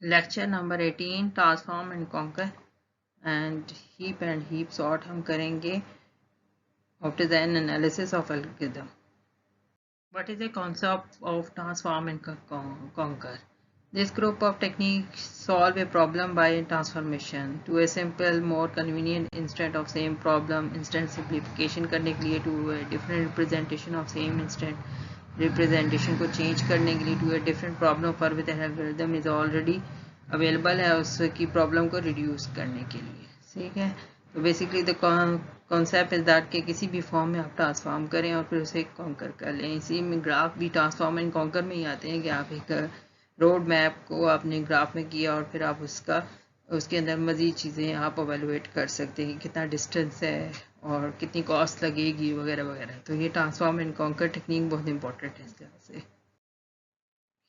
Lecture number 18 transform and conquer and heap sort हम करेंगे after the analysis of algorithm. What is the concept of transform and conquer? This group of techniques solve a problem by transformation to a simple, more convenient instant of same problem. Instant simplification करने के लिए to a different representation of same instant representation को change करने के लिए to a different problem for which an algorithm is already available है उसकी problem को reduce करने के लिए. ठीक है. तो basically the concept is that के किसी भी फॉर्म में आप ट्रांसफॉर्म करें और फिर उसे कॉन्कर कर लें. इसी में ग्राफ भी ट्रांसफॉर्म एंड कॉन्कर में ही आते हैं कि आप एक रोड मैप को आपने ग्राफ में किया और फिर आप उसके अंदर मज़ीद चीज़ें आप एवेलुएट कर सकते हैं कि कितना डिस्टेंस है और कितनी कॉस्ट लगेगी वगैरह वगैरह. तो ये ट्रांसफॉर्म एंड कॉन्कर टेक्निक बहुत इंपॉर्टेंट है इस तरह से.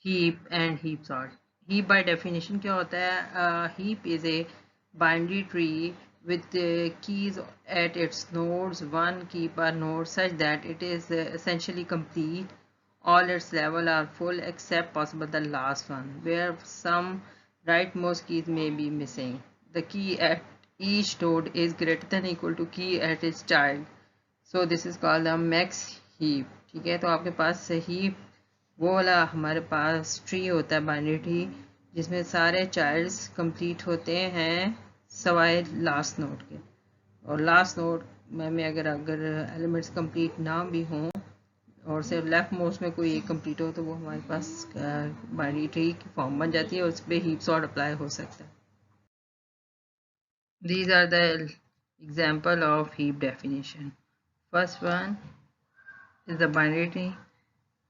Heap and heap sort. Heap by definition क्या होता है? Heap is a binary tree with keys at its nodes, one key per node, such that it is essentially complete. All its levels are full except possible the last one, where some rightmost keys may be missing. The key at each node is greater than equal to key at its child. So this is called the max heap. ठीक है. तो आपके पास heap वो वाला हमारे पास tree होता है, binary tree, जिसमें सारे चाइल्ड्स कंप्लीट होते हैं सवाए लास्ट नोड के. और लास्ट नोड में अगर एलिमेंट्स कंप्लीट ना भी हों और सिर्फ लेफ्ट मोस्ट में कोई एक कंप्लीट हो तो वो हमारे पास बाइनरी ट्री की फॉर्म बन जाती है और उस पर हीप सॉर्ट अप्लाई हो सकता है. These are the example of heap definition. First one is the binary tree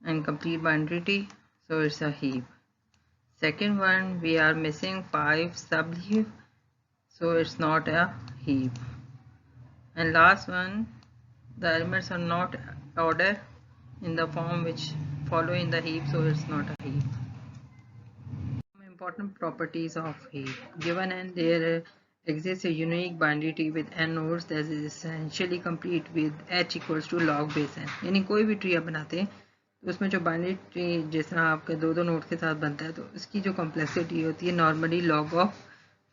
and complete binary tree, so it's a heap. Second one, we are missing 5 sub-leaf, so it's not a heap. And last one, the elements are not ordered in the form which follow in the heap, so it's not a heap. Some important properties of heap. Given and there exists a unique binary tree with n nodes that is essentially complete with h equals to log base n. यानी कोई भी tree आप बनाते हैं तो उसमें जो binary tree जिस तरह आपके दो नोड के साथ बनता है तो इसकी जो कॉम्प्लेक्सिटी होती है normally log of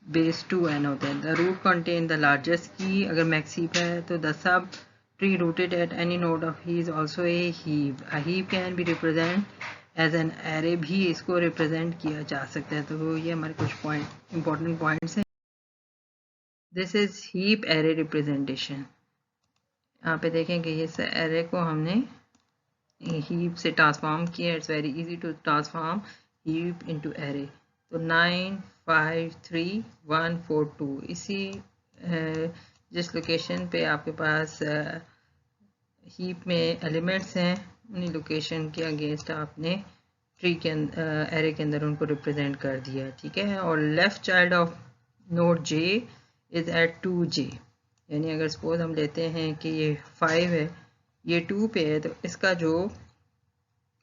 base 2n होता है. The root contain the largest key. अगर मैक्स हीप है तो the subtree rooted at any node of heap is also a heap. A heap can be represent as an array भी इसको represent किया जा सकता है. तो ये हमारे कुछ इंपॉर्टेंट पॉइंट्स हैं. This is heap array representation. यहाँ पे देखें कि इस एरे को हमने हीप से ट्रांसफॉर्म किया. It's very easy to transform heap into array. तो 9 5 3 1 4 2 इसी जिस लोकेशन पे आपके पास हीप में एलिमेंट्स हैं उन्हीं लोकेशन के अगेंस्ट आपने ट्री के एरे के अंदर उनको रिप्रेजेंट कर दिया. ठीक है. और left child of node J is at 2j. यानी अगर सपोज हम लेते हैं कि ये 5 है, ये 2 पे है, तो इसका जो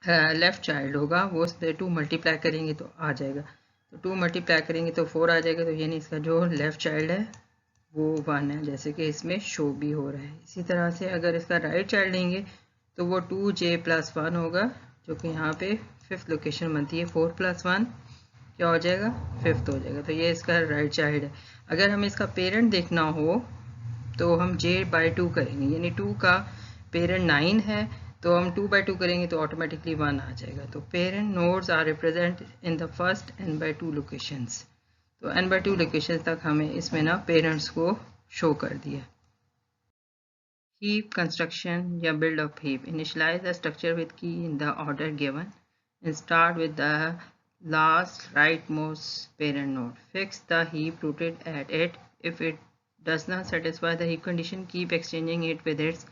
लेफ्ट चाइल्ड होगा वो उस पर 2 मल्टीप्लाई करेंगे तो आ जाएगा. तो 2 मल्टीप्लाई करेंगे तो 4 आ जाएगा. तो यानी इसका जो लेफ्ट चाइल्ड है वो 1 है, जैसे कि इसमें शो भी हो रहा है. इसी तरह से अगर इसका राइट चाइल्ड लेंगे तो वो 2j + 1 होगा, जो कि यहाँ पे 5th लोकेशन बनती है. 4 + 1 क्या हो जाएगा? 5th हो जाएगा. तो ये इसका राइट चाइल्ड है. अगर हमें इसका पेरेंट देखना हो तो हम j/2 करेंगे. यानी 2 का पेरेंट 9 है तो हम 2/2 करेंगे तो ऑटोमेटिकली 1 आ जाएगा. तो parent nodes are represent in the first n/2 locations. तो n/2 लोकेशन तक हमें इसमें ना पेरेंट्स को शो कर दिया. हीप कंस्ट्रक्शन या build of heap. Initialize the structure with key in the order given and start with the last rightmost parent node. Fix the heap rooted at it. If it does not satisfy the heap condition, keep exchanging it with its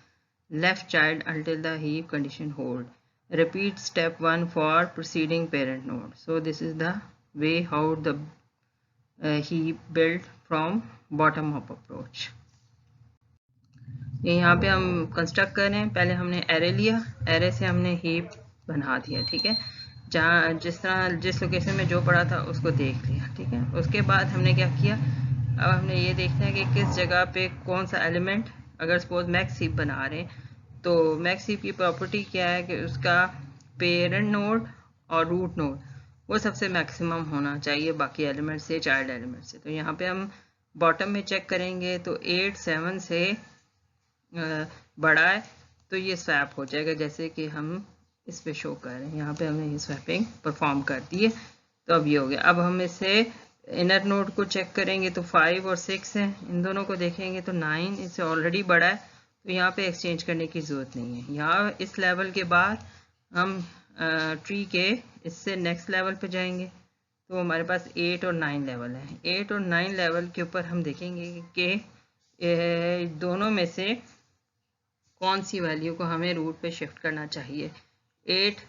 left child until the heap condition hold. Repeat step 1 for preceding parent node. So this is the way how the heap built from bottom up approach. यहाँ पे हम construct कर रहे हैं. पहले हमने array लिया, array से हमने हीप बना दिया. ठीक है. जहाँ जिस लोकेशन में जो पड़ा था उसको देख लिया. ठीक है. उसके बाद हमने क्या किया, अब हमने ये देखना है कि किस जगह पे कौन सा एलिमेंट. अगर सपोज मैक्स हीप बना रहे हैं तो मैक्स हीप की प्रॉपर्टी क्या है कि उसका पेरेंट नोड और रूट नोड वो सबसे मैक्सिमम होना चाहिए बाकी एलिमेंट से, चाइल्ड एलिमेंट से। तो यहाँ पे हम बॉटम में चेक करेंगे तो 8 7 से बड़ा है तो ये स्वैप हो जाएगा, जैसे कि हम इस पे शो कर रहे हैं। यहाँ पे हमने ये स्वैपिंग परफॉर्म कर दी है, तो अब ये हो गया। अब हम इसे इनर नोड को चेक करेंगे तो 5 और 6 है, इन दोनों को देखेंगे तो 9 इससे ऑलरेडी बड़ा है, तो यहाँ पे एक्सचेंज करने की ज़रूरत नहीं है। यहाँ इस लेवल के बाद हम ट्री के इससे नेक्स्ट लेवल पे जाएंगे, तो हमारे पास 8 और 9 लेवल है। 8 और 9 लेवल के ऊपर हम देखेंगे कि दोनों में से कौन सी वैल्यू को हमें रूट पे शिफ्ट करना चाहिए। 8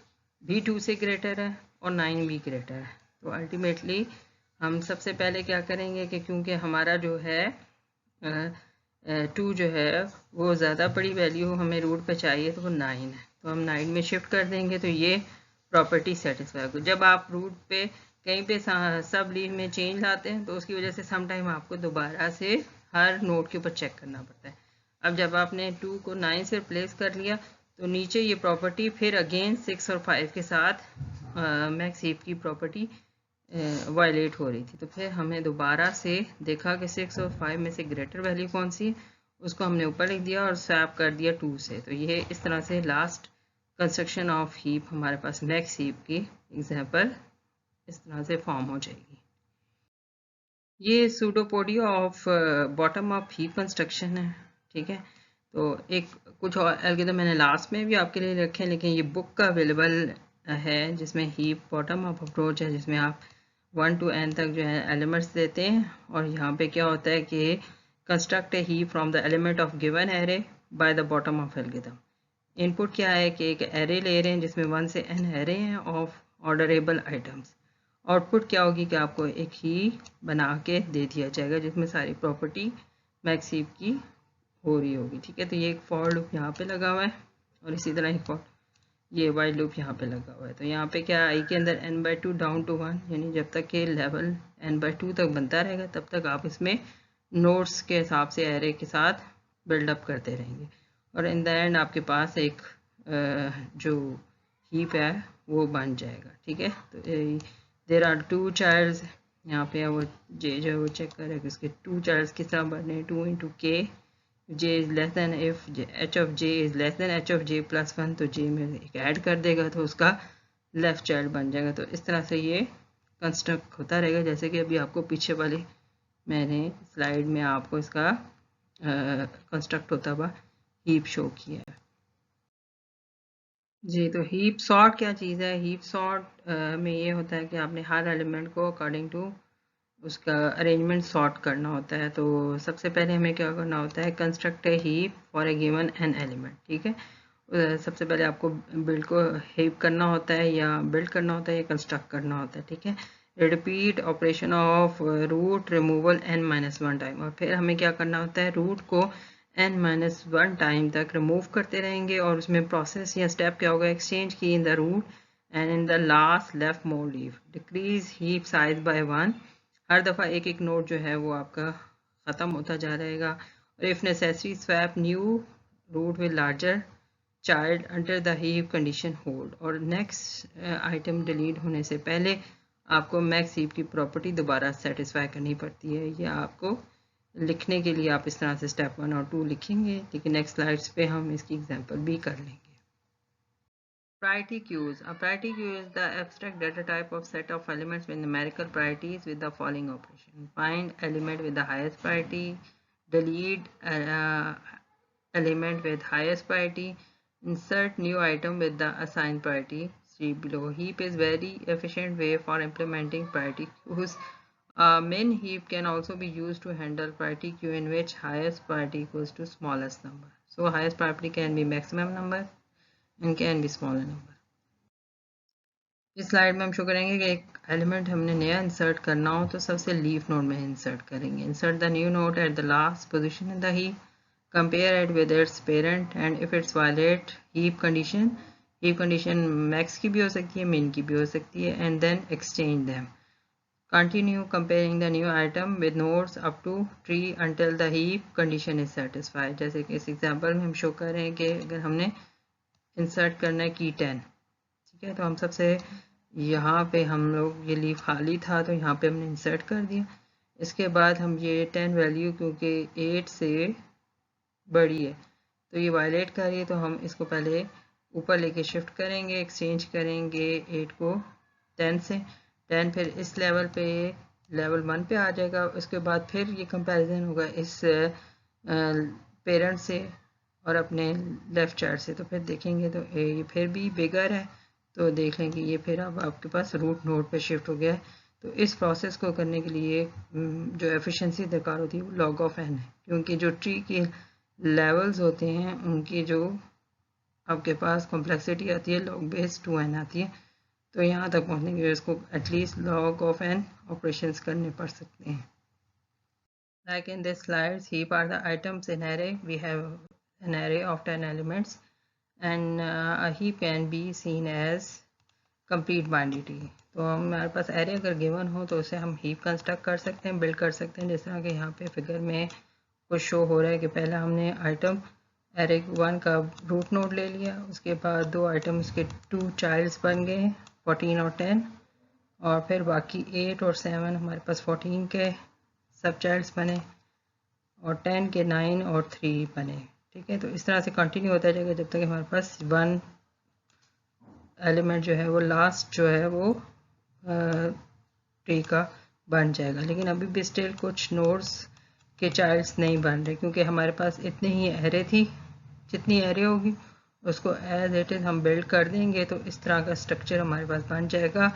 भी 2 से ग्रेटर है और 9 भी ग्रेटर है, तो अल्टीमेटली हम सबसे पहले क्या करेंगे कि क्योंकि हमारा जो है 2 जो है वो ज़्यादा बड़ी वैल्यू हमें रूट पे चाहिए, तो वो 9 है, तो हम 9 में शिफ्ट कर देंगे, तो ये प्रॉपर्टी सेटिस्फाई होगी। जब आप रूट पे कहीं पे सब लीव में चेंज लाते हैं तो उसकी वजह से समटाइम आपको दोबारा से हर नोड के ऊपर चेक करना पड़ता है। अब जब आपने 2 को 9 से रिप्लेस कर लिया तो नीचे ये प्रॉपर्टी फिर अगेन 6 और 5 के साथ मैक्स हीप की प्रॉपर्टी वायलेट हो रही थी, तो फिर हमें दोबारा से देखा कि 6 और 5 में से ग्रेटर वैल्यू कौन सी है, उसको हमने ऊपर लिख दिया और स्वैप कर दिया 2 से। तो ये इस तरह से लास्ट कंस्ट्रक्शन ऑफ हीप हमारे पास मैक्स हीप की एग्जांपल इस तरह से फॉर्म हो जाएगी। ये pseudopodia of bottom of heap construction है, ठीक है। तो एक कुछ और एल्गोरिथम मैंने लास्ट में भी आपके लिए रखे हैं, लेकिन ये बुक का अवेलेबल है जिसमें हीप बॉटम अप अप्रोच है, जिसमें आप 1 to n तक जो है एलिमेंट्स देते हैं, और यहाँ पे क्या होता है कि construct A heap from the element of given array by the bottom of algorithm. Input क्या है कि एक एरे ले रहे हैं जिसमें 1 से n एरे हैं ऑफ ऑर्डरेबल आइटम्स। आउटपुट क्या होगी कि आपको एक ही बना के दे दिया जाएगा जिसमें सारी प्रॉपर्टी मैक्स हीप की हो रही होगी, ठीक है। तो ये एक फॉर लूप यहाँ पे लगा हुआ है और इसी तरह एक फॉर ये वाइल लूप यहाँ पे लगा हुआ है। तो यहाँ पे क्या आई के अंदर n/2 डाउन टू 1, यानी जब तक ये लेवल n/2 तक बनता रहेगा तब तक आप इसमें नोड्स के हिसाब से एरे के साथ बिल्डअप करते रहेंगे, और इन द एंड आपके पास एक जो हीप है वो बन जाएगा, ठीक है। तो देर आर 2 चाइल्ड्स, यहाँ पे वो जे जो है वो चेक करें कि उसके 2 चाइल्ड्स किस तरह बने, 2 into k, j is less than if h of j is less than h of j plus 1, तो j में एक ऐड कर देगा तो उसका लेफ्ट चाइल्ड बन जाएगा। तो इस तरह से ये कंस्ट्रक्ट होता रहेगा, जैसे कि अभी आपको पीछे वाले मैंने स्लाइड में आपको इसका कंस्ट्रक्ट होता हुआ हीप शो किया है जी। तो हीप सॉर्ट क्या चीज़ है? हीप सॉर्ट में ये होता है कि आपने हर एलिमेंट को अकॉर्डिंग टू उसका अरेंजमेंट सॉर्ट करना होता है। तो सबसे पहले हमें क्या करना होता है, construct A heap for a given an element, ठीक है। सबसे पहले आपको बिल्ड को हीप करना होता है या बिल्ड करना होता है या कंस्ट्रक्ट करना होता है, ठीक है। Repeat operation of root removal n-1 time, और फिर हमें क्या करना होता है, रूट को n-1 टाइम तक रिमूव करते रहेंगे, और उसमें प्रोसेस या स्टेप क्या होगा, exchange key in the root and in the last left more leaf decrease heap size by 1। हर दफ़ा एक एक नोड जो है वो आपका ख़त्म होता जा रहेगा। और if necessary swap new root with larger child under the heap condition hold, और नेक्स्ट आइटम डिलीट होने से पहले आपको मैक्स हीप की प्रॉपर्टी दोबारा सेटिस्फाई करनी पड़ती है। ये आपको लिखने के लिए आप इस तरह से स्टेप 1 और 2 लिखेंगे, लेकिन नेक्स्ट स्लाइड्स पे हम इसकी एग्जांपल भी कर लेंगे। Priority queues. A priority queue is the abstract data type of set of elements with numerical priorities with the following operation. Find element with the highest priority, delete element with highest priority, insert new item with the assigned priority. See below. Heap is very efficient way for implementing priority queues. A min heap can also be used to handle priority queue in which highest priority equals to smallest number. So highest priority can be maximum number and can be smaller number. इस slide में हम show करेंगे कि एक element हमने नया insert करना हो तो सबसे लीफ नोड में इंसर्ट करेंगे। Insert the new node at the last position in the heap, compare it with its parent, and if its violate heap condition max की भी हो सकती है, मिन की भी हो सकती है, and then exchange them. Continue comparing the new item with nodes up to tree until the heap condition is satisfied. जैसे कि इस एग्जांपल में हम शो कर रहे हैं कि अगर हमने इंसर्ट करना है की 10, ठीक है, तो हम सबसे यहाँ पे हम लोग ये लीफ खाली था तो यहाँ पे हमने इंसर्ट कर दिया। इसके बाद हम ये 10 वैल्यू क्योंकि 8 से बड़ी है तो ये वायलेट कर रही है, तो हम इसको पहले ऊपर लेके शिफ्ट करेंगे, एक्सचेंज करेंगे 8 को 10 से। 10 फिर इस लेवल पे लेवल 1 पे आ जाएगा। उसके बाद फिर ये कंपैरिजन होगा इस पेरेंट से और अपने लेफ़्ट चाइल्ड से, तो फिर देखेंगे तो ये फिर भी बिगर है, तो देख लेंगे ये फिर अब आपके पास रूट नोड पे शिफ्ट हो गया है। तो इस प्रोसेस को करने के लिए जो एफिशिएंसी दरकार होती है वो लॉग ऑफ एन है, क्योंकि जो ट्री के लेवल्स होते हैं उनकी जो आपके पास कॉम्प्लेक्सिटी आती है लॉग बेस 2n आती है। तो यहाँ तक पहुँचने के लिए इसको at least log of n operations करने पड़ सकते हैं। Like in this slides, heap are the items in array. We have an array of 10 elements, and a heap can be seen as complete binary tree. तो हमारे पास array अगर given हो तो उसे हम heap कंस्ट्रक्ट कर सकते हैं, बिल्ड कर सकते हैं। जिस तरह के यहाँ पे फिगर में कुछ शो हो रहा है कि पहला हमने आइटम array 1 का रूट नोड ले लिया, उसके बाद दो आइटम्स के 2 चाइल्ड्स बन गए 14 और 10, और फिर बाकी 8 और 7 हमारे पास 14 के सब चाइल्ड्स बने और 10 के 9 और 3 बने। ठीक है, तो इस तरह से कंटिन्यू होता जाएगा जब तक हमारे पास 1 एलिमेंट जो है वो लास्ट जो है वो ट्री का बन जाएगा। लेकिन अभी भी स्टिल कुछ नोड्स के चाइल्ड्स नहीं बन रहे, क्योंकि हमारे पास इतनी ही एरे थी, जितनी एरे होगी उसको एज इट इज़ हम बिल्ड कर देंगे तो इस तरह का स्ट्रक्चर हमारे पास बन जाएगा,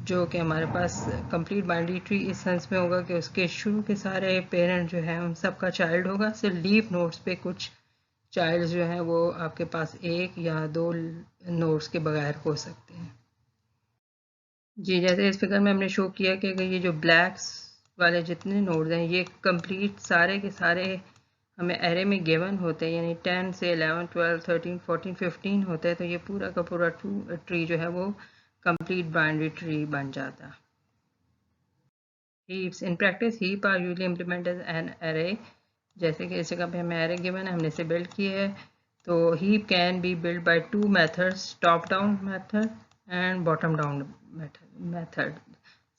जो कि हमारे पास कंप्लीट बाइनरी ट्री इस सेंस में होगा कि उसके शुरू के सारे पेरेंट जो है उन सब का चाइल्ड होगा। सिर्फ लीफ नोड्स पे कुछ चाइल्ड जो हैं वो आपके पास एक या दो नोड्स के बगैर हो सकते हैं। जी, जैसे इस फिगर में हमने शो किया कि ये जो ब्लैक्स वाले जितने नोड्स हैं ये कंप्लीट सारे के सारे हमें एरे में गिवन होते हैं, यानी 10 से 11, 12, 13, 14, 15 होते हैं, तो ये पूरा का पूरा ट्री जो है वो कंप्लीट बाइनरी ट्री बन जाता है। Heaps in practice heap are usually implemented an array, जैसे कि इस जगह पे हमें एरे गिवन है, हमने इसे बिल्ड किया है। तो heap can be build by 2 methods, top down method and bottom down method.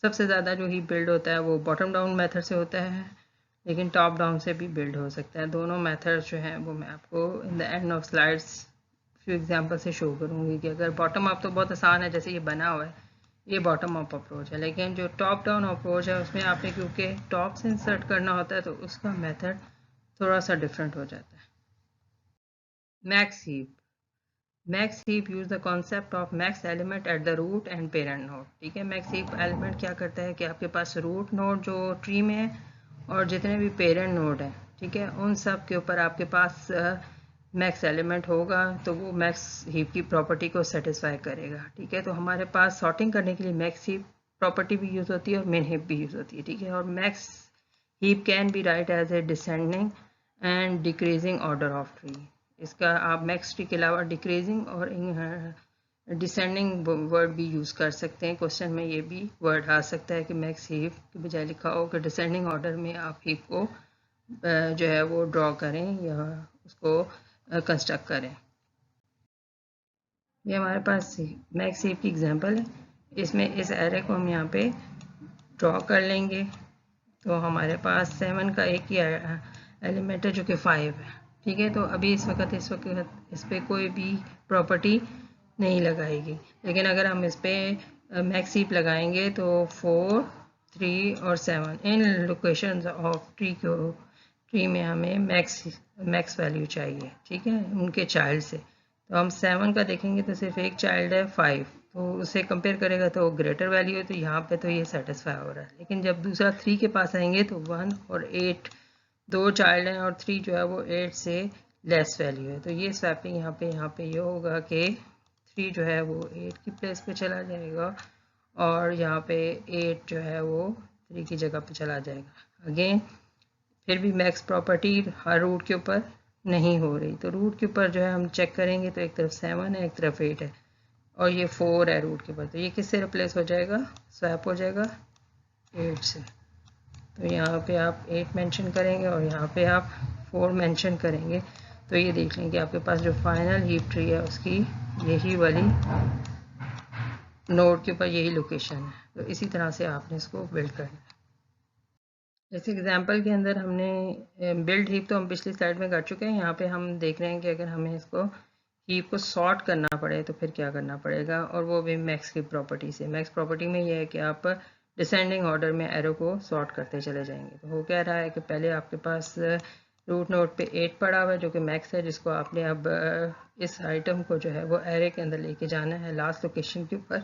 सबसे ज़्यादा जो हीप बिल्ड होता है वो बॉटम डाउन मेथड से होता है, लेकिन टॉप डाउन से भी बिल्ड हो सकता है। दोनों मेथड्स जो हैं वो मैं आपको in the end of slides few example से शो करूँगी कि अगर बॉटम अप तो बहुत आसान है, जैसे ये बना हुआ है ये बॉटम अप अप्रोच है, लेकिन जो टॉप डाउन अप्रोच है उसमें आपने क्योंकि टॉप से इंसर्ट करना होता है तो उसका मेथड थोड़ा सा डिफरेंट हो जाता है। Max heap use the concept of max element at the root and parent node. ठीक है, मैक्स हीप एलिमेंट क्या करता है कि आपके पास रूट नोड जो ट्री में है और जितने भी पेरेंट नोड है, ठीक है, उन सब के ऊपर आपके पास मैक्स एलिमेंट होगा, तो वो मैक्स हीप की प्रॉपर्टी को सेटिस्फाई करेगा। ठीक है, तो हमारे पास सॉर्टिंग करने के लिए मैक्स हीप प्रॉपर्टी भी यूज़ होती है और मिन हीप भी यूज़ होती है। ठीक है, और max heap can be write as a descending and decreasing order of tree. इसका आप मैक्स ट्री के अलावा डिक्रीजिंग और डिसेंडिंग वर्ड भी यूज़ कर सकते हैं। क्वेश्चन में ये भी वर्ड आ सकता है कि मैक्स हीप के बजाय लिखा हो कि डिसेंडिंग ऑर्डर में आप हीप को जो है वो ड्रॉ करें या उसको कंस्ट्रक्ट करें। ये हमारे पास मैक्स हीप की एग्जांपल है, इसमें इस एरे को हम यहाँ पे ड्रॉ कर लेंगे। तो हमारे पास 7 का एक ही एलिमेंट है जो कि 5 है। ठीक है, तो अभी इस वक्त इस पर कोई भी प्रॉपर्टी नहीं लगाएगी, लेकिन अगर हम इस पर मैक्स हीप लगाएंगे तो 4, 3 और 7 इन लोकेशंस ऑफ ट्री में हमें मैक्स वैल्यू चाहिए। ठीक है, उनके चाइल्ड से। तो हम 7 का देखेंगे तो सिर्फ एक चाइल्ड है 5, तो उसे कंपेयर करेगा तो ग्रेटर वैल्यू है, तो यहाँ पे तो ये सेटिस्फाई हो रहा है। लेकिन जब दूसरा 3 के पास आएंगे तो 1 और 8 दो चाइल्ड हैं और 3 जो है वो 8 से लेस वैल्यू है। तो ये स्वैपिंग यहाँ पे ये होगा कि 3 जो है वो 8 की प्लेस पे चला जाएगा और यहाँ पे 8 जो है वो 3 की जगह पे चला जाएगा। अगेन फिर भी मैक्स प्रॉपर्टी हर रूट के ऊपर नहीं हो रही, तो रूट के ऊपर जो है हम चेक करेंगे तो एक तरफ 7 है एक तरफ 8 है और ये 4 है रूट के ऊपर, तो ये किससे रिप्लेस हो जाएगा, स्वैप हो जाएगा 8 से। तो यहाँ पे आप 8 मेंशन करेंगे और यहाँ पे आप 4 मेंशन करेंगे, तो ये देख लें कि आपके पास जो फाइनल हीप ट्री है उसकी यही वाली नोड के ऊपर यही लोकेशन है। तो इसी तरह से आपने इसको बिल्ड करना है। इस एग्जांपल के अंदर हमने बिल्ड हीप तो हम पिछली स्लाइड में कर चुके हैं। यहाँ पे हम देख रहे हैं कि अगर हमें इसको हीप को सॉर्ट करना पड़े तो फिर क्या करना पड़ेगा, और वो भी मैक्स की प्रॉपर्टी से। मैक्स प्रॉपर्टी में ये है कि आप डिसेंडिंग ऑर्डर में एरो को सॉर्ट करते चले जाएंगे। तो वो कह रहा है कि पहले आपके पास रूट नोड पे 8 पड़ा हुआ है जो कि मैक्स है, जिसको आपने अब इस आइटम को जो है वो एरे के अंदर लेके जाना है लास्ट लोकेशन के ऊपर,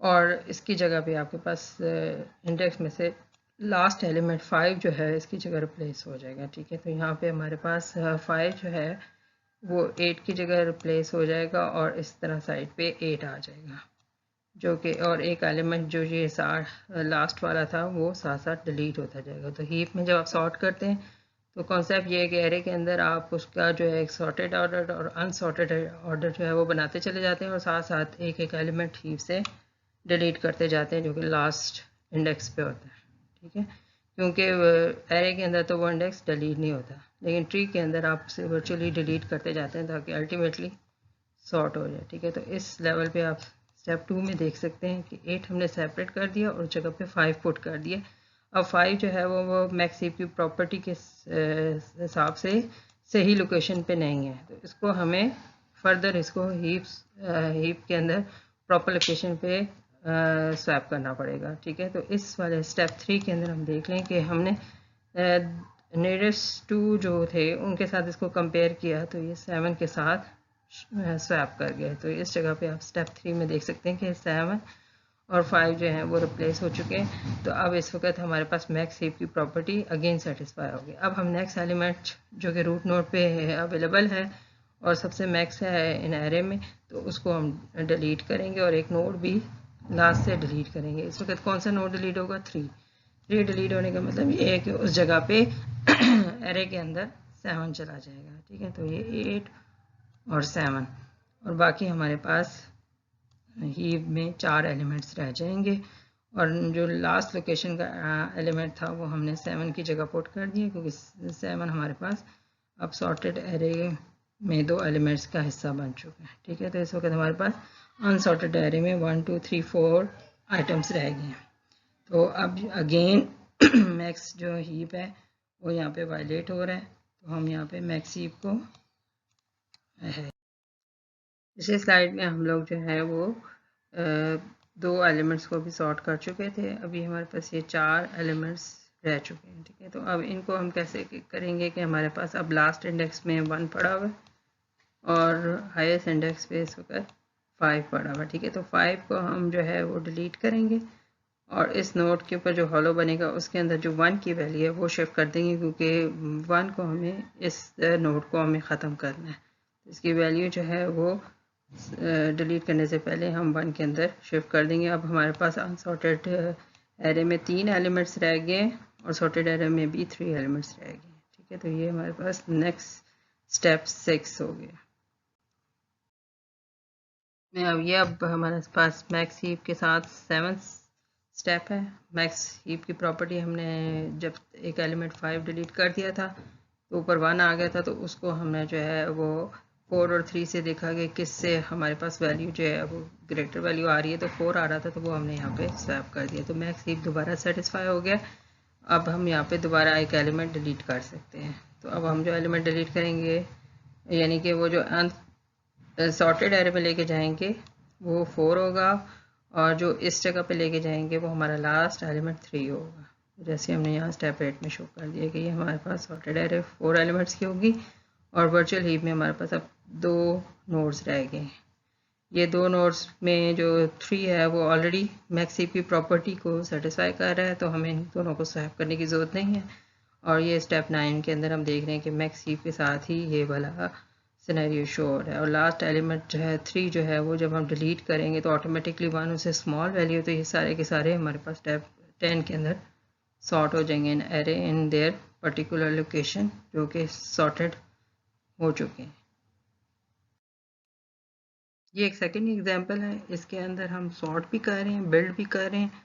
और इसकी जगह पे आपके पास इंडेक्स में से लास्ट एलिमेंट 5 जो है इसकी जगह रिप्लेस हो जाएगा। ठीक है, तो यहाँ पे हमारे पास 5 जो है वो 8 की जगह रिप्लेस हो जाएगा और इस तरह साइड पे 8 आ जाएगा, जो कि और एक एलिमेंट जो ये लास्ट वाला था वो साथ साथ डिलीट होता जाएगा। तो हीप में जब आप सॉर्ट करते हैं तो कॉन्सेप्ट ये है कि एरे के अंदर आप उसका जो है एक सॉर्टेड ऑर्डर और अनसॉर्टेड ऑर्डर जो है वो बनाते चले जाते हैं, और साथ साथ एक एक एलिमेंट हीप से डिलीट करते जाते हैं जो कि लास्ट इंडेक्स पे होता है। ठीक है, क्योंकि एरे के अंदर तो वो इंडेक्स डिलीट नहीं होता, लेकिन ट्री के अंदर आप उसे वर्चुअली डिलीट करते जाते हैं ताकि अल्टीमेटली सॉर्ट हो जाए। ठीक है, तो इस लेवल पे आप स्टेप 2 में देख सकते हैं कि 8 हमने सेपरेट कर दिया और जगह पे 5 पुट कर दिया। अब 5 जो है वो मैक्स हीप की प्रॉपर्टी के हिसाब से सही लोकेशन पे नहीं है, तो इसको हमें फर्दर इसको हीप के अंदर प्रॉपर लोकेशन पे स्वैप करना पड़ेगा। ठीक है, तो इस वाले स्टेप 3 के अंदर हम देख लें कि हमने नियरेस्ट 2 जो थे उनके साथ इसको कंपेयर किया तो ये 7 के साथ स्वैप कर गए। तो इस जगह पे आप स्टेप 3 में देख सकते हैं कि 7 और 5 जो हैं वो रिप्लेस हो चुके हैं। तो अब इस वक्त हमारे पास मैक्स हीप की प्रॉपर्टी अगेन सेटिस्फाई होगी। अब हम नेक्स्ट एलिमेंट जो कि रूट नोड पे अवेलेबल है और सबसे मैक्स है इन एरे में, तो उसको हम डिलीट करेंगे और एक नोड भी लास्ट से डिलीट करेंगे। इस वक्त कौन सा नोड डिलीट होगा? 3 डिलीट होने का मतलब ये है कि उस जगह पे एरे के अंदर 7 चला जाएगा। ठीक है, तो ये 8 और 7 और बाकी हमारे पास हीप में 4 एलिमेंट्स रह जाएंगे, और जो लास्ट लोकेशन का एलिमेंट था वो हमने 7 की जगह पुट कर दिया क्योंकि 7 हमारे पास अब सॉर्टेड एरे में 2 एलिमेंट्स का हिस्सा बन चुका है। ठीक है, तो इस वक्त हमारे पास अनसॉर्टेड एरे में 1 2 3 4 आइटम्स रह गए हैं। तो अब अगेन मैक्स जो हीप है वो यहाँ पे वायलेट हो रहा है, तो हम यहाँ पे मैक्स हीप को है पिछले स्लाइड में हम लोग जो है वो 2 एलिमेंट्स को भी सॉर्ट कर चुके थे। अभी हमारे पास ये 4 एलिमेंट्स रह चुके हैं। ठीक है, तो अब इनको हम कैसे करेंगे कि हमारे पास अब लास्ट इंडेक्स में 1 पड़ा हुआ है और हाईएस्ट इंडेक्स पे इस वक्त 5 पड़ा हुआ है। ठीक है, तो 5 को हम जो है वो डिलीट करेंगे और इस नोड के ऊपर जो हॉलो बनेगा उसके अंदर जो 1 की वैल्यू है वो शिफ्ट कर देंगे, क्योंकि 1 को हमें इस नोड को हमें ख़त्म करना है। इसकी वैल्यू जो है वो डिलीट करने से पहले हम 1 के अंदर शिफ्ट कर देंगे। अब हमारे पास अनसॉर्टेड एरे में 3 एलिमेंट्स रह गए और सॉर्टेड एरे में भी 3 एलिमेंट्स रह गए। ठीक है, तो ये हमारे पास नेक्स्ट स्टेप 6 हो गया। अब हमारे पास मैक्स हीप के साथ 7th स्टेप है। मैक्स हीप की प्रॉपर्टी हमने जब एक एलिमेंट 5 डिलीट कर दिया था तो ऊपर 1 आ गया था, तो उसको हमने जो है वो 4 और 3 से देखा कि किससे हमारे पास वैल्यू जो है वो ग्रेटर वैल्यू आ रही है, तो 4 आ रहा था तो वो हमने यहाँ पे स्वैप कर दिया। तो मैक्स हीप दोबारा सेटिस्फाई हो गया। अब हम यहाँ पे दोबारा एक एलिमेंट डिलीट कर सकते हैं। तो अब हम जो एलिमेंट डिलीट करेंगे यानी कि वो जो सॉर्टेड एरे पे लेके जाएंगे वो 4 होगा और जो इस जगह पे लेके जाएंगे वो हमारा लास्ट एलिमेंट 3 होगा। जैसे हमने यहाँ स्टेप 8 में शो कर दिया कि ये हमारे पास सॉर्टेड एरे 4 एलिमेंट्स की होगी और वर्चुअल हीप में हमारे पास अब 2 नोड्स रह गए। ये 2 नोड्स में जो 3 है वो ऑलरेडी मैक्स हीप की प्रॉपर्टी को सेटिस्फाई कर रहा है, तो हमें इन दोनों को स्वैप करने की ज़रूरत नहीं है। और ये स्टेप 9 के अंदर हम देख रहे हैं कि मैक्स हीप के साथ ही ये वाला सिनेरियो शो हो रहा है। और लास्ट एलिमेंट जो है 3 जो है वो जब हम डिलीट करेंगे तो ऑटोमेटिकली 1 उससे स्मॉल वैल्यू, तो ये सारे के सारे हमारे पास स्टेप 10 के अंदर सॉर्ट हो जाएंगे इन array in their particular location जो कि सॉर्टेड हो चुके हैं। ये एक सेकेंड एग्जांपल है, इसके अंदर हम सॉर्ट भी कर रहे हैं, बिल्ड भी कर रहे हैं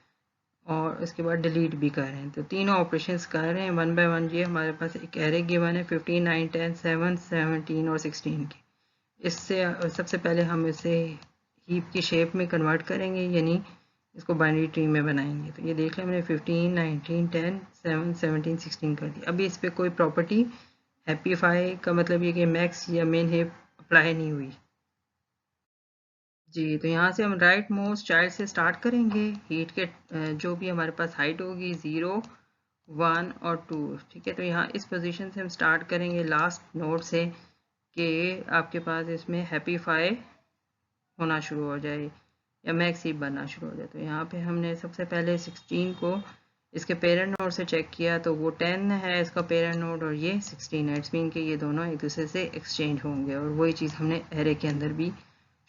और इसके बाद डिलीट भी कर रहे हैं। तो तीनों ऑपरेशंस कर रहे हैं 1 बाय 1। ये हमारे पास एक एरे गिवन है 15 9 10 7 17 और 16 की। इससे सबसे पहले हम इसे हीप की शेप में कन्वर्ट करेंगे, यानी इसको बाइनरी ट्री में बनाएंगे। तो ये देख लें हमने 15, 19, 10, 7, 17, 16 कर दिया। अभी इस पर कोई प्रॉपर्टी हैप्पीफाई का मतलब ये कि मैक्स या मेन हीप अप्लाई नहीं हुई। जी, तो यहाँ से हम राइट मोस्ट चाइल्ड से स्टार्ट करेंगे। हीट के जो भी हमारे पास हाइट होगी 0, 1 और 2, ठीक है। तो यहाँ इस पोजीशन से हम स्टार्ट करेंगे लास्ट नोड से कि आपके पास इसमें हैप्पीफाई होना शुरू हो जाए या मैक्स हीप बनना शुरू हो जाए। तो यहाँ पे हमने सबसे पहले 16 को इसके पेरेंट नोड से चेक किया, तो वो 10 है इसका पेरेंट नोड और ये 16 है। इट्स मीन कि ये दोनों एक दूसरे से एक्सचेंज होंगे, और वही चीज़ हमने एरे के अंदर भी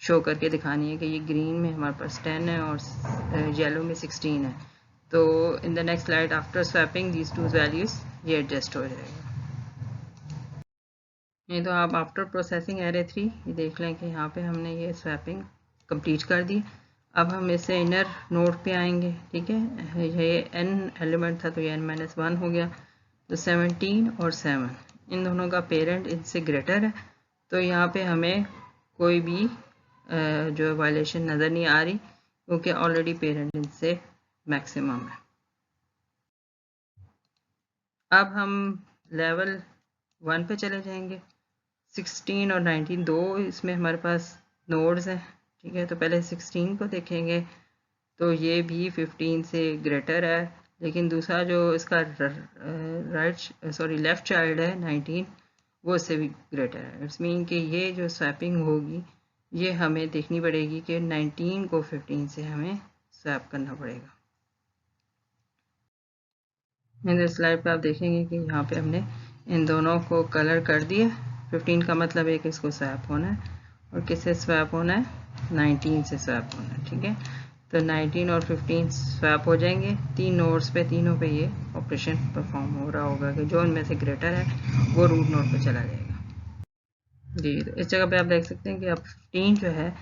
शो करके दिखानी है कि ये ग्रीन में हमारे पास 10 है और येलो में 16 है। तो in the next slide after swapping these two values ये एडजस्ट हो जाएगा। नहीं तो आप आफ्टर प्रोसेसिंग एरे 3 ये देख लें कि यहाँ पे हमने ये स्वैपिंग कंप्लीट कर दी। अब हम इससे इनर नोड पे आएंगे, ठीक है। ये n एलिमेंट था तो ये n-1 हो गया। तो 17 और 7 इन दोनों का पेरेंट इनसे ग्रेटर है, तो यहाँ पे हमें कोई भी जो वायलेशन नज़र नहीं आ रही, क्योंकि ऑलरेडी पेरेंट इनसे मैक्सिमम है। अब हम लेवल 1 पे चले जाएंगे। 16 और 19 दो इसमें हमारे पास नोड्स हैं, ठीक है। तो पहले 16 को देखेंगे, तो ये भी 15 से ग्रेटर है, लेकिन दूसरा जो इसका लेफ्ट चाइल्ड है 19 वो इससे भी ग्रेटर है। इट्स मीन कि ये जो स्वैपिंग होगी ये हमें देखनी पड़ेगी कि 19 को 15 से हमें स्वैप करना पड़ेगा। इस स्लाइड पे आप देखेंगे कि यहाँ पे हमने इन दोनों को कलर कर दिया। 15 का मतलब है कि इसको स्वैप होना है, और किससे स्वैप होना है, 19 से स्वैप होना है, ठीक है। तो 19 और 15 स्वैप हो जाएंगे। 3 नोड्स पे, तीनों पे ये ऑपरेशन परफॉर्म हो रहा होगा कि जो उनमें से ग्रेटर है वो रूट नोड पे चला जाएगा। जी, तो इस जगह पे आप देख सकते हैं कि अब 15 जो है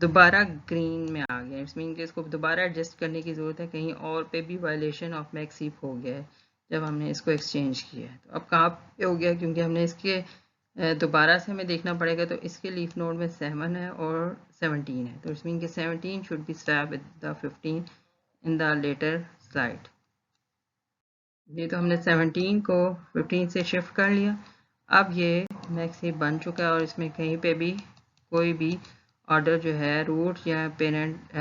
दोबारा ग्रीन में आ गया। इट्स मीन कि इसको दोबारा एडजस्ट करने की ज़रूरत है, कहीं और पे भी वायलेशन ऑफ मैक्स हीप हो गया है जब हमने इसको एक्सचेंज किया है। तो अब कहाँ पे हो गया, क्योंकि हमने इसके दोबारा से हमें देखना पड़ेगा, तो इसके लीफ नोड में 7 है और 17 है। तो इट्स मीन कि 17 should be swap with the 15 in the later slide. ये तो हमने 17 को 15 से शिफ्ट कर लिया। अब ये मैक्स हीप बन चुका है और इसमें कहीं पे भी कोई भी ऑर्डर जो है रूट या पेरेंट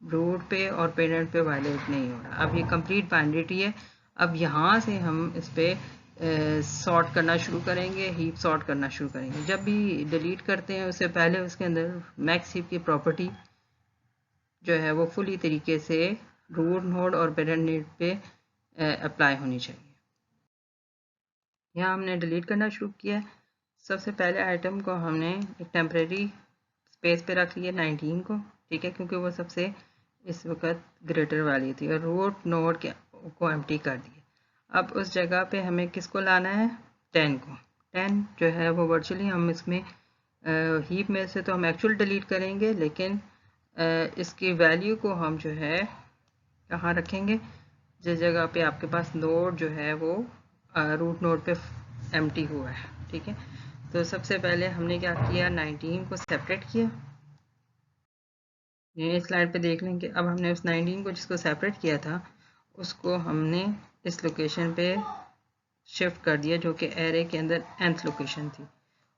रूट पे और पेरेंट पे वायलेट नहीं हो रहा। अब ये कंप्लीट बाइनरी है। अब यहाँ से हम इस पर सॉर्ट करना शुरू करेंगे, हीप सॉर्ट करना शुरू करेंगे। जब भी डिलीट करते हैं उससे पहले उसके अंदर मैक्स हीप की प्रॉपर्टी जो है वो फुली तरीके से रूट नोड और पेरेंट नोड पे अप्लाई होनी चाहिए। यहाँ हमने डिलीट करना शुरू किया है। सबसे पहले आइटम को हमने एक टेम्परेरी स्पेस पे रख लिया 19 को, ठीक है, क्योंकि वो सबसे इस वक्त ग्रेटर वाली थी, और रूट नोड को एम्प्टी कर दिया। अब उस जगह पे हमें किसको लाना है, 10 को। 10 जो है वो वर्चुअली हम इसमें हीप में से तो हम एक्चुअल डिलीट करेंगे, लेकिन इसकी वैल्यू को हम जो है कहाँ रखेंगे, जिस जगह पे आपके पास नोड जो है वो रूट नोड पे एम्प्टी हुआ है, ठीक है। तो सबसे पहले हमने क्या किया, 19 को सेपरेट किया। ये स्लाइड पे देख लेंगे। अब हमने उस 19 को जिसको सेपरेट किया था उसको हमने इस लोकेशन पे शिफ्ट कर दिया, जो कि एरे के अंदर nth लोकेशन थी,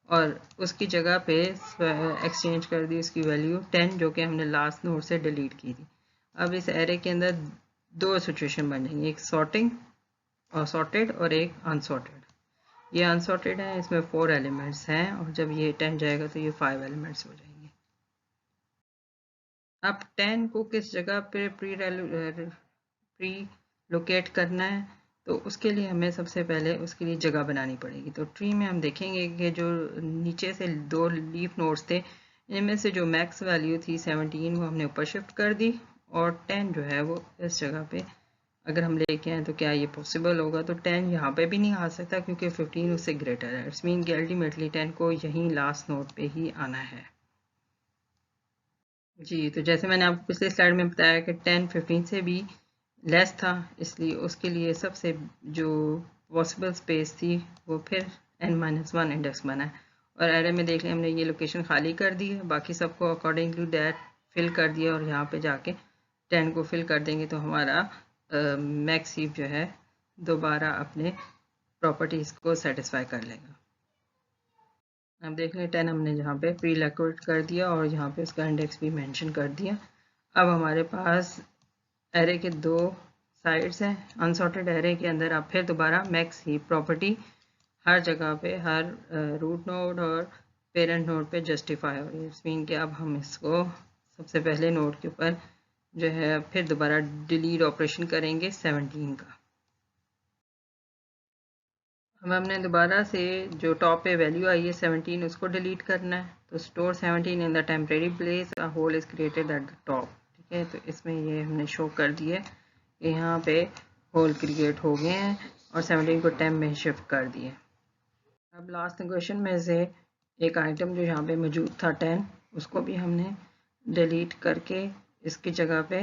और उसकी जगह पे एक्सचेंज कर दी उसकी वैल्यू 10, जो कि हमने लास्ट नोड से डिलीट की थी। अब इस एरे के अंदर दो सिचुएशन बन जाएंगी, एक सॉर्टिंग और सॉर्टेड और एक अनसॉर्टेड। ये अनसॉर्टेड है, इसमें 4 एलिमेंट्स हैं, और जब ये 10 जाएगा तो ये 5 एलिमेंट्स हो जाएंगे। अब 10 को किस जगह पे प्री लोकेट करना है, तो उसके लिए हमें सबसे पहले उसके लिए जगह बनानी पड़ेगी। तो ट्री में हम देखेंगे कि जो नीचे से 2 लीफ नोड्स थे, इनमें से जो मैक्स वैल्यू थी 17 वो हमने ऊपर शिफ्ट कर दी, और 10 जो है वो इस जगह पे अगर हम लेके आए तो क्या ये पॉसिबल होगा। तो 10 यहाँ पे भी नहीं आ सकता क्योंकि 15 उससे ग्रेटर है। इट्स मीन कि अल्टीमेटली 10 को यहीं लास्ट नोड पे ही आना है। जी, तो जैसे मैंने आपको पिछले स्लाइड में बताया कि 10 15 से भी लेस था, इसलिए उसके लिए सबसे जो पॉसिबल स्पेस थी वो फिर n-1 इंडेक्स बना है, और एरे में देख लें हमने ये लोकेशन खाली कर दी है, बाकी सबको अकॉर्डिंग टू दैट फिल कर दिया, और यहाँ पे जाके 10 को फिल कर देंगे तो हमारा मैक्स हीप जो है दोबारा अपने प्रॉपर्टीज़ को सेटिस्फाई कर लेगा। अब देख लें 10 हमने जहाँ पे प्री लोकेट कर दिया और यहाँ पे उसका इंडेक्स भी मेंशन कर दिया। अब हमारे पास एरे के दो साइड्स हैं। अनसॉर्टेड एरे के अंदर आप फिर दोबारा मैक्स हीप प्रॉपर्टी हर जगह पे, हर रूट नोड और पेरेंट नोड पे जस्टिफाई हो रही है। इट्स मीन कि अब हम इसको सबसे पहले नोड के ऊपर जो है फिर दोबारा डिलीट ऑपरेशन करेंगे 17 का। अब हमने दोबारा से जो टॉप पे वैल्यू आई है 17 उसको डिलीट करना है, तो store 17 in the temporary place, a hole is created at the top. ठीक है, तो इसमें ये हमने शो कर दिया कि यहाँ पे होल क्रिएट हो गए हैं और 17 को टेम्प में शिफ्ट कर दिए। अब लास्ट क्वेश्चन में से एक आइटम जो यहाँ पे मौजूद था 10, उसको भी हमने डिलीट करके इसकी जगह पे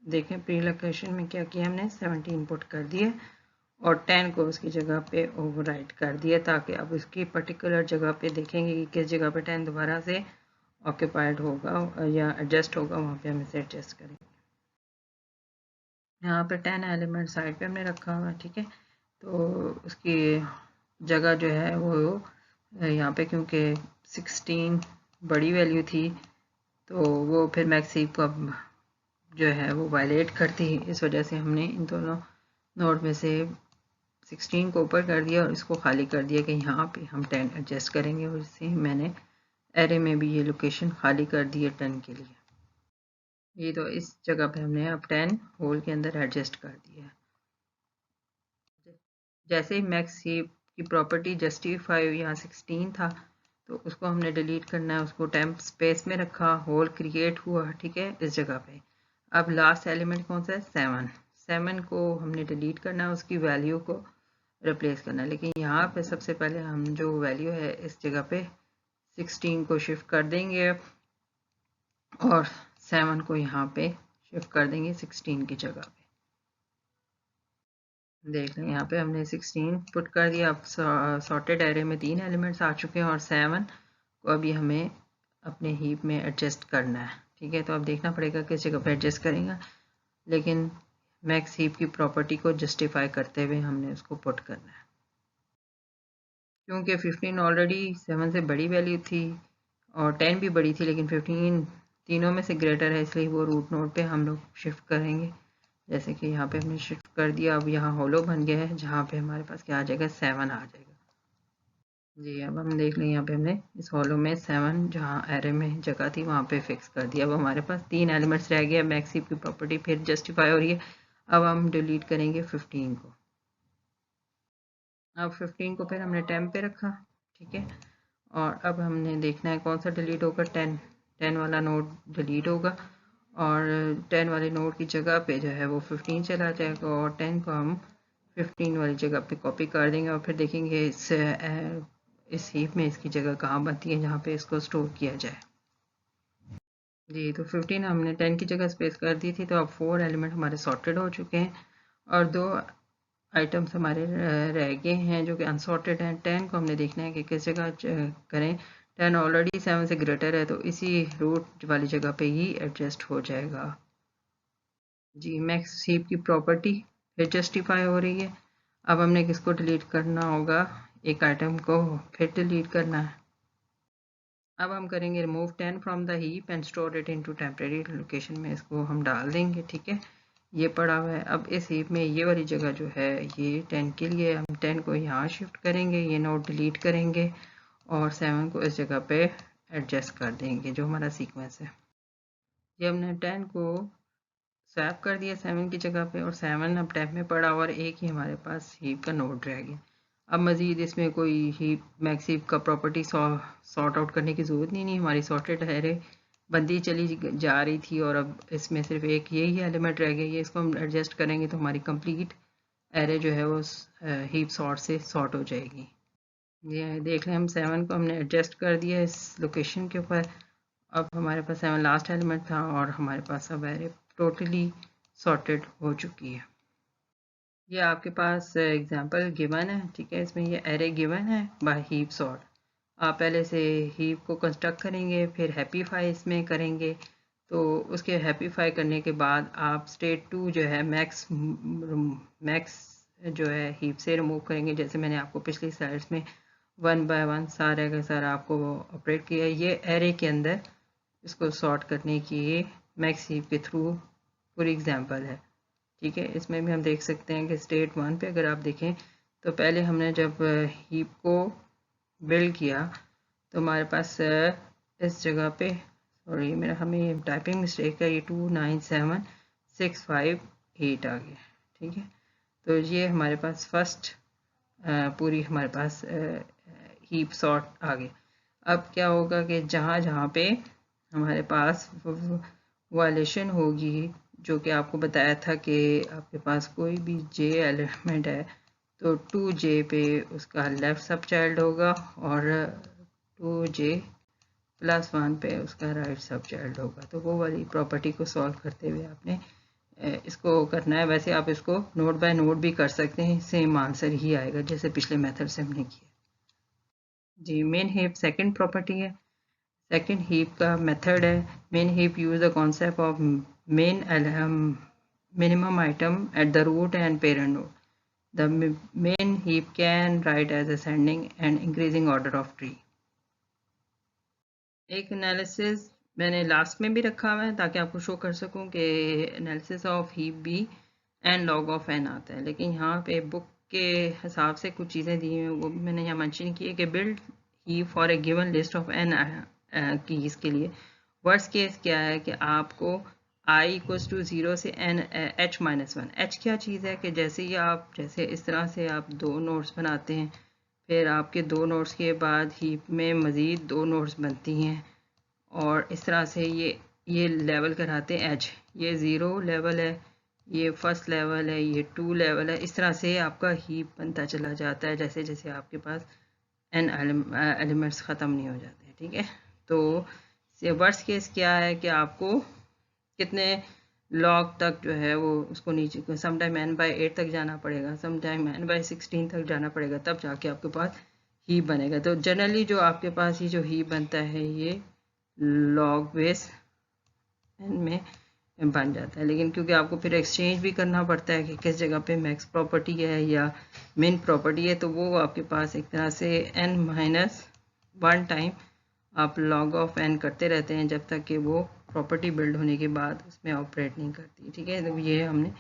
देखें प्री लोकेशन में क्या किया हमने 17 पुट कर दिए और 10 को उसकी जगह पे ओवरराइट कर दिया, ताकि अब उसकी पर्टिकुलर जगह पे देखेंगे कि किस जगह पे 10 दोबारा से ऑक्यूपाइड होगा या एडजस्ट होगा, वहाँ पे हम इसे एडजस्ट करेंगे। यहाँ पे 10 एलिमेंट साइड पे हमने रखा हुआ है। ठीक है, तो उसकी जगह जो है वो यहाँ पे क्योंकि 16 बड़ी वैल्यू थी तो वो फिर मैक्स हीप को जो है वो वायलेट करती है, इस वजह से हमने इन दोनों नोड में से 16 को ऊपर कर दिया और इसको खाली कर दिया कि यहाँ पे हम 10 एडजस्ट करेंगे, और इससे मैंने एरे में भी ये लोकेशन खाली कर दी है 10 के लिए। ये तो इस जगह पे हमने अब 10 होल के अंदर एडजस्ट कर दिया है। जैसे ही मैक्स हीप की प्रॉपर्टी जस्टिफाई यहाँ 16 था तो उसको हमने डिलीट करना है, उसको टेम्प स्पेस में रखा, होल क्रिएट हुआ। ठीक है, इस जगह पे अब लास्ट एलिमेंट कौन सा है 7, 7 को हमने डिलीट करना है, उसकी वैल्यू को रिप्लेस करना है। लेकिन यहाँ पे सबसे पहले हम जो वैल्यू है इस जगह पे 16 को शिफ्ट कर देंगे और 7 को यहाँ पे शिफ्ट कर देंगे 16 की जगह पे। देख लें यहाँ पे हमने 16 पुट कर दिया। अब सॉर्टेड एरे में 3 एलिमेंट्स आ चुके हैं और 7 को अभी हमें अपने हीप में एडजस्ट करना है। ठीक है, तो अब देखना पड़ेगा किस जगह पे एडजस्ट करेंगे, लेकिन मैक्स हीप की प्रॉपर्टी को जस्टिफाई करते हुए हमने उसको पुट करना है। क्योंकि 15 ऑलरेडी 7 से बड़ी वैल्यू थी और 10 भी बड़ी थी, लेकिन 15 तीनों में से ग्रेटर है, इसलिए वो रूट नोड पे हम लोग शिफ्ट करेंगे। जैसे कि यहाँ पे हमने शिफ्ट कर दिया, अब यहाँ होलो बन गया है जहाँ पे हमारे पास क्या आ जाएगा 7 आ जाएगा। जी, अब हम देख लें यहाँ पे हमने इस होलो में 7 जहाँ एरे में जगह थी वहाँ पे फिक्स कर दिया। अब हमारे पास 3 एलिमेंट्स रह गए। मैक्स हीप की प्रॉपर्टी फिर जस्टिफाई हो रही है। अब हम डिलीट करेंगे 15 को। अब 15 को फिर हमने टेम्प पे रखा। ठीक है, और अब हमने देखना है कौन सा डिलीट होगा। 10 वाला नोड डिलीट होगा और 10 वाले नोड की जगह पे जो है वो 15 चला जाएगा और 10 को हम 15 वाली जगह पे कॉपी कर देंगे और फिर देखेंगे इस हीप में इसकी जगह कहाँ बनती है जहाँ पे इसको स्टोर किया जाए। जी, तो 15 हमने 10 की जगह स्पेस कर दी थी, तो अब 4 एलिमेंट हमारे सॉर्टेड हो चुके हैं और 2 आइटम्स हमारे रह गए हैं जो कि अनसॉर्टेड हैं। 10 को हमने देखना है कि किस जगह करें। 10 ऑलरेडी 7 से ग्रेटर है तो इसी रूट वाली जगह पे ही एडजस्ट हो जाएगा। जी, मैक्स हीप की प्रॉपर्टी फिर जस्टिफाई हो रही है। अब हमने किसको डिलीट करना होगा, एक आइटम को फिर डिलीट करना है। अब हम करेंगे remove 10 from the heap and store it into temporary location में, इसको हम डाल देंगे। ठीक है, ये पड़ा हुआ है। अब इस हीप में ये वाली जगह जो है ये 10 के लिए, हम 10 को यहाँ शिफ्ट करेंगे, ये नोड डिलीट करेंगे और 7 को इस जगह पे एडजस्ट कर देंगे जो हमारा सीक्वेंस है। ये हमने 10 को स्वैप कर दिया 7 की जगह पे और 7 अब टैब में पड़ा और एक ही हमारे पास हीप का नोड रह गया। अब मज़ीद इसमें कोई हीप मैक्स हीप का प्रॉपर्टी सॉर्ट आउट करने की ज़रूरत नहीं, हमारी सॉर्टेड एरे बनती चली जा रही थी और अब इसमें सिर्फ एक यही एलिमेंट रह गया। ये इसको हम एडजस्ट करेंगे तो हमारी कंप्लीट एरे जो है वो हीप सॉर्ट से सॉर्ट हो जाएगी। ये देख लें हम 7 को हमने एडजस्ट कर दिया इस लोकेशन के ऊपर। अब हमारे पास 7 लास्ट एलिमेंट था और हमारे पास अब एरे टोटली सॉर्टेड हो चुकी है। ये आपके पास एग्जांपल गिवन है। ठीक है, इसमें ये एरे गिवन है बाय हीप सॉर्ट। आप पहले से हीप को कंस्ट्रक्ट करेंगे, फिर हैप्पीफाई इसमें करेंगे। तो उसके हैप्पीफाई करने के बाद आप स्टेट 2 जो है मैक्स जो है हीप से रिमूव करेंगे, जैसे मैंने आपको पिछली स्लाइड्स में 1 बाय 1 सारा का सारा आपको ऑपरेट किया। ये एरे के अंदर इसको सॉर्ट करने की मैक्स हीप के थ्रू पूरी एग्जांपल है, ठीक है। इसमें भी हम देख सकते हैं कि स्टेट 1 पे अगर आप देखें तो पहले हमने जब हीप को बिल्ड किया तो हमारे पास इस जगह पे, सॉरी मेरा हमें टाइपिंग मिस्टेक है, ये 297658 आ गया, ठीक है। तो ये हमारे पास फर्स्ट पूरी हमारे पास हीप सॉर्ट आ गई। अब क्या होगा कि जहाँ जहाँ पे हमारे पास वायलेशन होगी, जो कि आपको बताया था कि आपके पास कोई भी जे एलिमेंट है तो 2J पे उसका लेफ्ट सब चाइल्ड होगा और 2J+1 पे उसका राइट सब चाइल्ड होगा। तो वो वाली प्रॉपर्टी को सॉल्व करते हुए आपने इसको करना है। वैसे आप इसको नोड बाय नोड भी कर सकते हैं, सेम आंसर ही आएगा जैसे पिछले मेथड से हमने किया जी। मेन हीप सेकंड प्रॉपर्टी है, सेकंड हीप का मेथड है। Main heap use the concept of minimum item at the root and parent node. The main heap can write as ascending and increasing order of tree. एक analysis मैंने last में भी रखा हुआ है ताकि आपको शो कर सकूं कि एनालिसिस ऑफ हीप भी एन log ऑफ एन आता है, लेकिन यहाँ पे बुक के हिसाब से कुछ चीज़ें दी हुई हैं वो भी मैंने यहाँ मेंशन की है कि build heap for a given list of N keys के लिए वर्स्ट केस क्या है कि आपको i इक्वल्स टू 0 से n h-1। h क्या चीज़ है कि जैसे ही आप जैसे इस तरह से आप दो नोड्स बनाते हैं, फिर आपके दो नोड्स के बाद हीप में मज़ीद दो नोड्स बनती हैं और इस तरह से ये लेवल कराते हैं एज। ये 0 लेवल है, ये फर्स्ट लेवल है, ये 2 लेवल है। इस तरह से आपका हीप बनता चला जाता है जैसे जैसे आपके पास n एलिमेंट्स ख़त्म नहीं हो जाते हैं, ठीक है। तो वर्स्ट केस क्या है कि आपको कितने लॉग तक जो है वो उसको नीचे समटाइम n/8 तक जाना पड़ेगा, समटाइम n/16 तक जाना पड़ेगा, तब जाके आपके पास हीप बनेगा। तो जनरली जो आपके पास ये जो हीप बनता है ये लॉग बेस n में बन जाता है, लेकिन क्योंकि आपको फिर एक्सचेंज भी करना पड़ता है कि किस जगह पे मैक्स प्रॉपर्टी है या मिन प्रॉपर्टी है, तो वो आपके पास एक तरह से n-1 टाइम आप log ऑफ n करते रहते हैं जब तक कि वो प्रॉपर्टी बिल्ड होने के बाद उसमें ऑपरेट नहीं करती, ठीक है। तो ये हमने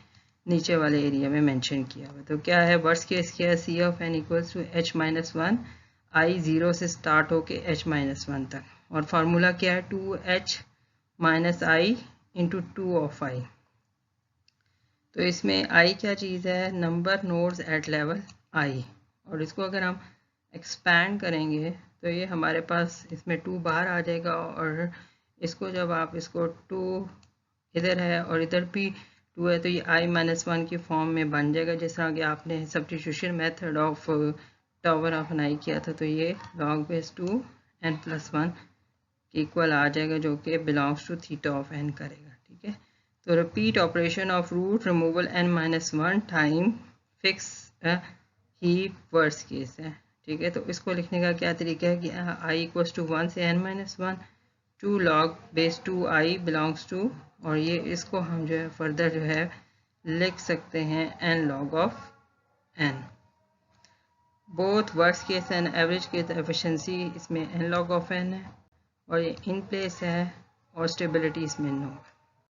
नीचे वाले एरिया में मेंशन किया हुआ। तो क्या है वर्स्ट केस क्या है, c of n equals to h-1, i 0 से स्टार्ट होके h-1 तक, और फार्मूला क्या है 2h minus i into 2 of i. तो इसमें आई क्या चीज़ है, number nodes at level i, और इसको अगर हम एक्सपैंड करेंगे तो ये हमारे पास इसमें 2 बाहर आ जाएगा, और इसको जब आप इसको 2 इधर है और इधर भी 2 है तो ये i-1 की फॉर्म में बन जाएगा, जिस तरह कि आपने substitution method of tower of Hanoi किया था। तो ये log बेस 2n+1 इक्वल आ जाएगा जो कि belongs to theta of n करेगा, ठीक है। तो repeat operation of root removal n-1 time fix heap worst case है, ठीक है। तो इसको लिखने का क्या तरीका है कि i इक्वल्स टू 1 से n-1 2 log base 2i belongs to, और ये इसको हम जो है फर्दर जो है लिख सकते हैं n log of n। Both worst case and average case efficiency इसमें n log ऑफ n है और ये इन प्लेस है और स्टेबिलिटी इसमें नो है।